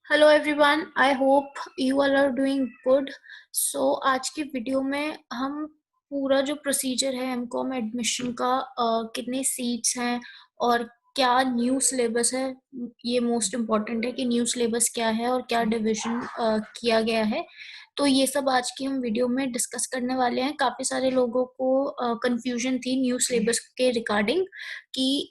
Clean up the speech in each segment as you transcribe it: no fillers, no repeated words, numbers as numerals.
Hello everyone, I hope you all are doing good. So आज की video में हम पूरा जो प्रोसीजर है एमकॉम एडमिशन का, कितने सीट्स हैं और क्या न्यू सिलेबस है, ये मोस्ट इम्पॉर्टेंट है कि न्यू सिलेबस क्या है और क्या डिवीजन किया गया है। तो ये सब आज की हम वीडियो में डिस्कस करने वाले हैं। काफ़ी सारे लोगों को कंफ्यूजन थी न्यू सिलेबस के रिगार्डिंग कि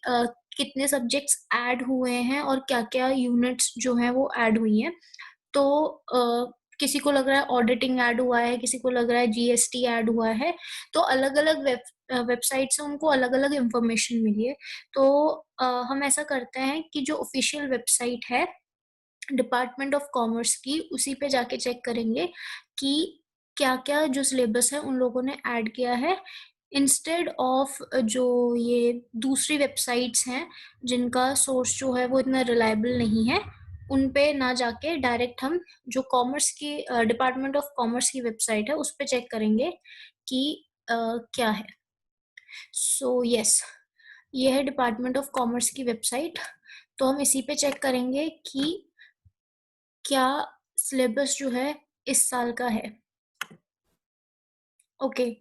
कितने सब्जेक्ट्स ऐड हुए हैं और क्या-क्या यूनिट्स जो हैं वो ऐड हुई हैं। तो किसी को लग रहा है ऑडिटिंग ऐड हुआ है, किसी को लग रहा है जीएसटी ऐड हुआ है। तो अलग-अलग वेबसाइट से उनको अलग-अलग इन्फॉर्मेशन मिली है। तो हम ऐसा करते हैं कि जो ऑफिशियल वेबसाइट है डिपार्टमेंट ऑफ कॉमर्स की, उसी पे जाके चेक करेंगे कि क्या-क्या जो सिलेबस है उन लोगों ने ऐड किया है, इंस्टेड ऑफ जो ये दूसरी वेबसाइट्स हैं जिनका सोर्स जो है वो इतना रिलायबल नहीं है, उन पे ना जाके डायरेक्ट हम जो कॉमर्स की डिपार्टमेंट ऑफ कॉमर्स की वेबसाइट है उस पे चेक करेंगे कि क्या है। सो यस, ये है डिपार्टमेंट ऑफ कॉमर्स की वेबसाइट। तो हम इसी पे चेक करेंगे कि क्या सिलेबस जो है इस साल का है। ओके,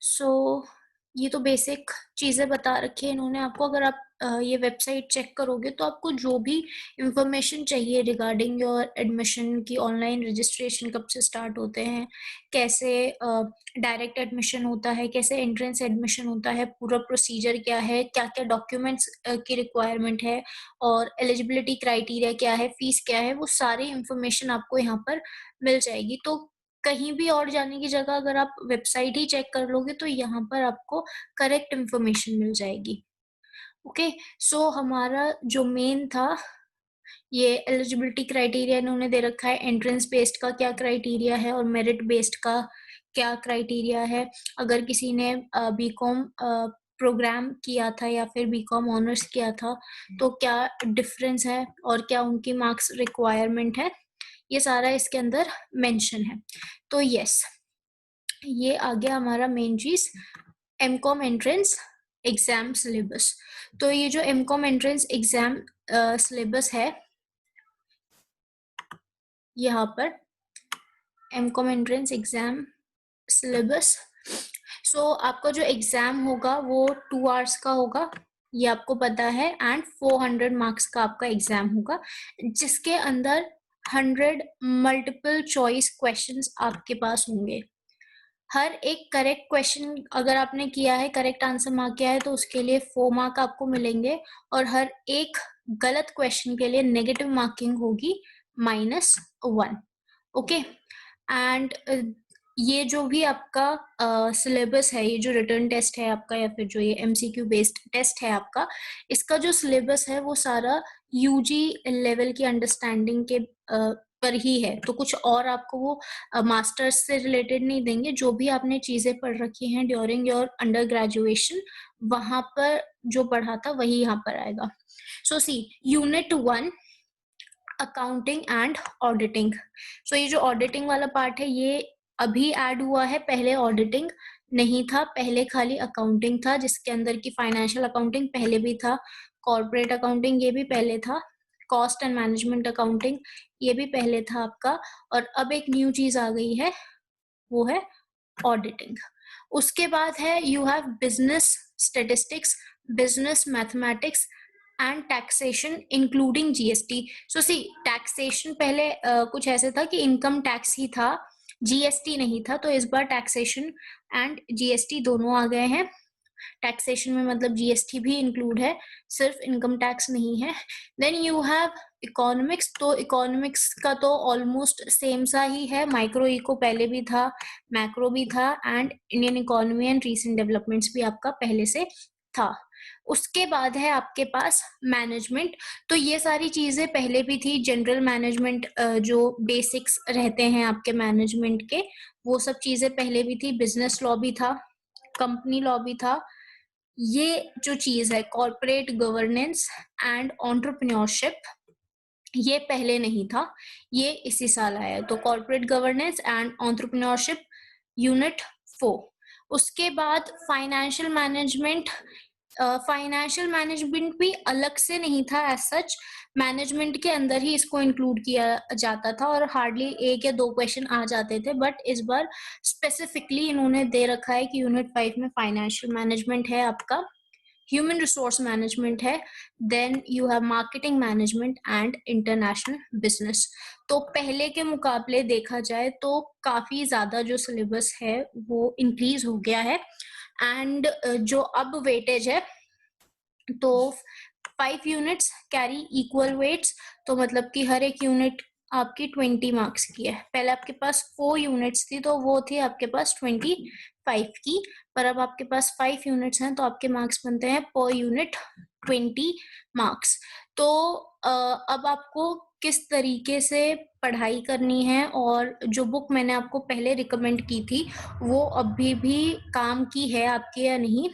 सो ये तो बेसिक चीज़ें बता रखी है इन्होंने आपको। अगर आप ये वेबसाइट चेक करोगे तो आपको जो भी इंफॉर्मेशन चाहिए रिगार्डिंग योर एडमिशन की, ऑनलाइन रजिस्ट्रेशन कब से स्टार्ट होते हैं, कैसे डायरेक्ट एडमिशन होता है, कैसे एंट्रेंस एडमिशन होता है, पूरा प्रोसीजर क्या है, क्या क्या डॉक्यूमेंट्स की रिक्वायरमेंट है और एलिजिबिलिटी क्राइटेरिया क्या है, फीस क्या है, वो सारी इंफॉर्मेशन आपको यहाँ पर मिल जाएगी। तो कहीं भी और जाने की जगह अगर आप वेबसाइट ही चेक कर लोगे तो यहाँ पर आपको करेक्ट इन्फॉर्मेशन मिल जाएगी। ओके, सो हमारा जो मेन था, ये एलिजिबिलिटी क्राइटेरिया इन्होंने दे रखा है, एंट्रेंस बेस्ड का क्या क्राइटेरिया है और मेरिट बेस्ड का क्या क्राइटेरिया है। अगर किसी ने बीकॉम प्रोग्राम किया था या फिर बीकॉम ऑनर्स किया था तो क्या डिफरेंस है और क्या उनकी मार्क्स रिक्वायरमेंट है, ये सारा इसके अंदर मेंशन है। तो यस, ये आ गया हमारा मेन चीज, एमकॉम एंट्रेंस एग्जाम सिलेबस। तो ये जो एमकॉम एंट्रेंस एग्जाम सिलेबस है, यहाँ पर एमकॉम एंट्रेंस एग्जाम सिलेबस। सो आपका जो एग्जाम होगा वो 2 आवर्स का होगा, ये आपको पता है, एंड 400 मार्क्स का आपका एग्जाम होगा, जिसके अंदर 100 मल्टीपल चॉइस क्वेश्चंस आपके पास होंगे। हर एक करेक्ट क्वेश्चन अगर आपने किया है, करेक्ट आंसर मार्क किया है, तो उसके लिए 4 मार्क आपको मिलेंगे और हर एक गलत क्वेश्चन के लिए नेगेटिव मार्किंग होगी -1। ओके, एंड ये जो भी आपका सिलेबस है, ये जो रिटर्न टेस्ट है आपका या फिर जो ये एमसीक्यू बेस्ड टेस्ट है आपका, इसका जो सिलेबस है वो सारा यूजी लेवल की अंडरस्टैंडिंग के पर ही है। तो कुछ और आपको वो मास्टर्स से रिलेटेड नहीं देंगे। जो भी आपने चीजें पढ़ रखी हैं ड्यूरिंग योर अंडर ग्रेजुएशन, वहां पर जो पढ़ा था वही यहाँ पर आएगा। सो सी, यूनिट 1 अकाउंटिंग एंड ऑडिटिंग। सो ये जो ऑडिटिंग वाला पार्ट है ये अभी ऐड हुआ है, पहले ऑडिटिंग नहीं था, पहले खाली अकाउंटिंग था, जिसके अंदर की फाइनेंशियल अकाउंटिंग पहले भी था, कॉर्पोरेट अकाउंटिंग ये भी पहले था, कॉस्ट एंड मैनेजमेंट अकाउंटिंग ये भी पहले था आपका, और अब एक न्यू चीज आ गई है, वो है ऑडिटिंग। उसके बाद है you have business statistics, business mathematics and taxation including GST. So see, taxation पहले कुछ ऐसे था कि इनकम टैक्स ही था, जीएसटी नहीं था, तो इस बार टैक्सेशन एंड जीएसटी दोनों आ गए हैं। टैक्सेशन में मतलब जीएसटी भी इंक्लूड है, सिर्फ इनकम टैक्स नहीं है। Then you have economics. तो इकोनॉमिक्स का तो ऑलमोस्ट सेम सा ही है, माइक्रो इको पहले भी था, मैक्रो भी था, and Indian economy and recent developments भी आपका पहले से था। उसके बाद है आपके पास मैनेजमेंट। तो ये सारी चीजें पहले भी थी, जनरल मैनेजमेंट जो बेसिक्स रहते हैं आपके मैनेजमेंट के, वो सब चीजें पहले भी थी, बिजनेस लॉ भी था, कंपनी लॉ भी था। ये जो चीज है कॉर्पोरेट गवर्नेंस एंड एंटरप्रेन्योरशिप, ये पहले नहीं था, ये इसी साल आया है। तो corporate governance and entrepreneurship unit 4। उसके बाद फाइनेंशियल मैनेजमेंट फाइनेंशियल मैनेजमेंट भी अलग से नहीं था एज सच, मैनेजमेंट के अंदर ही इसको इंक्लूड किया जाता था और हार्डली 1 या 2 क्वेश्चन आ जाते थे, बट इस बार स्पेसिफिकली इन्होंने दे रखा है कि यूनिट 5 में फाइनेंशियल मैनेजमेंट है आपका, ह्यूमन रिसोर्स मैनेजमेंट है, then you have marketing management and international business. तो पहले के मुकाबले देखा जाए तो काफी ज्यादा जो सिलेबस है वो इंक्रीज हो गया है, एंड जो अब वेटेज है तो 5 यूनिट्स कैरी इक्वल वेट्स, तो मतलब कि हर एक यूनिट आपकी 20 मार्क्स की है। पहले आपके पास 4 यूनिट्स थी तो वो थी आपके पास 25 की, पर अब आपके पास 5 यूनिट्स हैं तो आपके मार्क्स बनते हैं पर यूनिट 20 मार्क्स। तो अब आपको किस तरीके से पढ़ाई करनी है, और जो बुक मैंने आपको पहले रिकमेंड की थी वो अभी भी काम की है आपके या नहीं,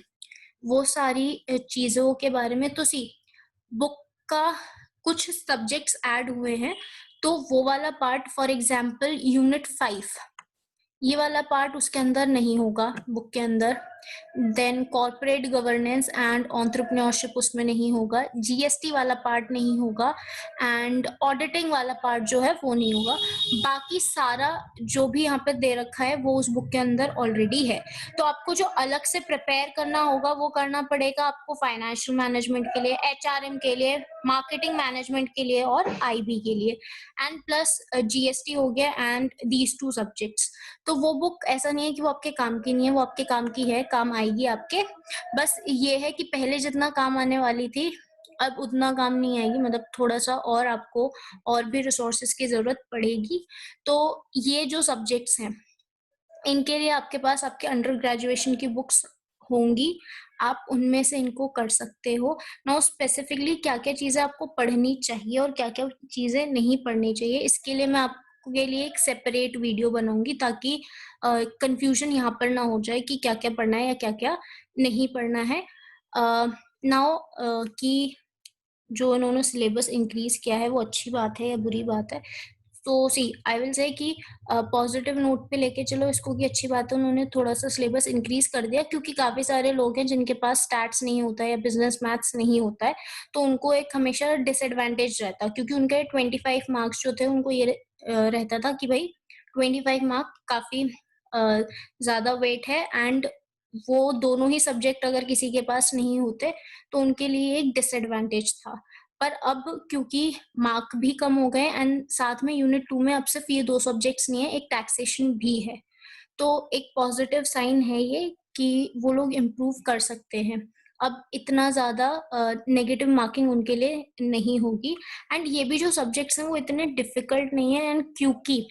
वो सारी चीजों के बारे में। तो सी, बुक का कुछ सब्जेक्ट्स ऐड हुए हैं, तो वो वाला पार्ट फॉर एग्जांपल यूनिट 5, ये वाला पार्ट उसके अंदर नहीं होगा बुक के अंदर। Then corporate governance and entrepreneurship उसमें नहीं होगा, जीएसटी वाला पार्ट नहीं होगा, एंड ऑडिटिंग वाला पार्ट जो है वो नहीं होगा। बाकी सारा जो भी यहाँ पे दे रखा है वो उस बुक के अंदर ऑलरेडी है। तो आपको जो अलग से प्रिपेयर करना होगा वो करना पड़ेगा आपको फाइनेंशियल मैनेजमेंट के लिए, एचआरएम के लिए, मार्केटिंग मैनेजमेंट के लिए और आईबी के लिए, एंड प्लस जीएसटी हो गया एंड दीज 2 सब्जेक्ट्स। तो वो बुक ऐसा नहीं है कि वो आपके काम की नहीं है, वो आपके काम की है, काम आएगी आपके। बस ये है कि पहले जितना काम आने वाली थी अब उतना काम नहीं आएगी, मतलब थोड़ा सा और आपको और भी रिसोर्सेज की जरूरत पड़ेगी। तो ये जो सब्जेक्ट्स हैं इनके लिए आपके पास आपके अंडर ग्रेजुएशन की बुक्स होंगी, आप उनमें से इनको कर सकते हो। नाउ स्पेसिफिकली क्या क्या चीजें आपको पढ़नी चाहिए और क्या क्या चीजें नहीं पढ़नी चाहिए, इसके लिए मैं आपके लिए एक सेपरेट वीडियो बनाऊंगी ताकि कंफ्यूजन यहाँ पर ना हो जाए कि क्या क्या पढ़ना है या क्या क्या नहीं पढ़ना है। नाउ कि जो इन्होंने सिलेबस इंक्रीज किया है वो अच्छी बात है या बुरी बात है, तो सी आई विल से कि पॉजिटिव नोट पे लेके चलो इसको कि अच्छी बात है उन्होंने थोड़ा सा सिलेबस इंक्रीज कर दिया, क्योंकि काफी सारे लोग हैं जिनके पास स्टैट्स नहीं होता है या बिजनेस मैथ्स नहीं होता है, तो उनको एक हमेशा डिसएडवांटेज रहता है, क्योंकि उनके 25 मार्क्स जो थे उनको ये रहता था कि भाई 25 मार्क काफी ज्यादा वेट है, एंड वो दोनों ही सब्जेक्ट अगर किसी के पास नहीं होते तो उनके लिए एक डिसएडवांटेज था। पर अब क्योंकि मार्क भी कम हो गए एंड साथ में यूनिट 2 में अब सिर्फ ये 2 सब्जेक्ट्स नहीं है, एक टैक्सेशन भी है, तो एक पॉजिटिव साइन है ये कि वो लोग इम्प्रूव कर सकते हैं। अब इतना ज्यादा नेगेटिव मार्किंग उनके लिए नहीं होगी, एंड ये भी जो सब्जेक्ट्स हैं वो इतने डिफिकल्ट नहीं है, एंड क्योंकि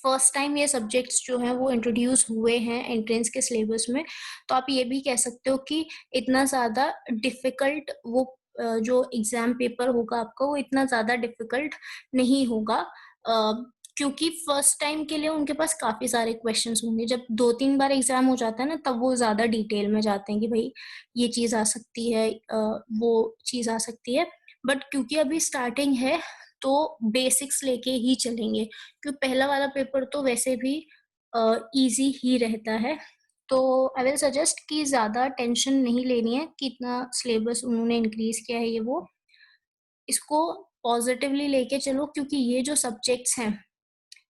फर्स्ट टाइम ये सब्जेक्ट्स जो हैं वो इंट्रोड्यूस हुए हैं एंट्रेंस के सिलेबस में, तो आप ये भी कह सकते हो कि इतना ज़्यादा डिफिकल्ट वो जो एग्जाम पेपर होगा आपका वो इतना ज़्यादा डिफिकल्ट नहीं होगा, क्योंकि फर्स्ट टाइम के लिए उनके पास काफ़ी सारे क्वेश्चंस होंगे। जब 2-3 बार एग्जाम हो जाता है ना तब वो ज़्यादा डिटेल में जाते हैं कि भाई ये चीज़ आ सकती है, वो चीज़ आ सकती है, बट क्योंकि अभी स्टार्टिंग है तो बेसिक्स लेके ही चलेंगे, क्योंकि पहला वाला पेपर तो वैसे भी इजी ही रहता है। तो आई विल सजेस्ट कि ज़्यादा टेंशन नहीं लेनी है कि इतना सिलेबस उन्होंने इंक्रीज किया है, ये वो इसको पॉजिटिवली लेके चलो, क्योंकि ये जो सब्जेक्ट्स हैं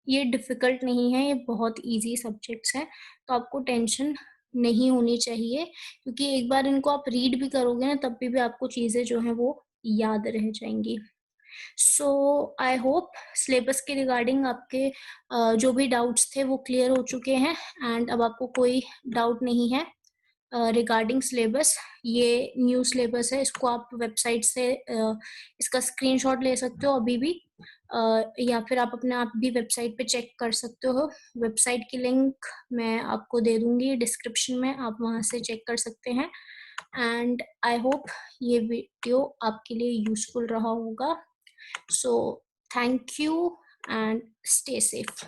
ये डिफिकल्ट नहीं है, ये बहुत इजी सब्जेक्ट्स हैं, तो आपको टेंशन नहीं होनी चाहिए, क्योंकि एक बार इनको आप रीड भी करोगे ना तब भी आपको चीज़ें जो हैं वो याद रह जाएंगी। सो आई होप सिलेबस के रिगार्डिंग आपके जो भी डाउट्स थे वो क्लियर हो चुके हैं, एंड अब आपको कोई डाउट नहीं है रिगार्डिंग सिलेबस। ये न्यू सिलेबस है, इसको आप वेबसाइट से इसका स्क्रीनशॉट ले सकते हो अभी भी, या फिर आप अपने आप भी वेबसाइट पे चेक कर सकते हो। वेबसाइट की लिंक मैं आपको दे दूंगी डिस्क्रिप्शन में, आप वहाँ से चेक कर सकते हैं, एंड आई होप ये वीडियो आपके लिए यूजफुल रहा होगा। So thank you and stay safe.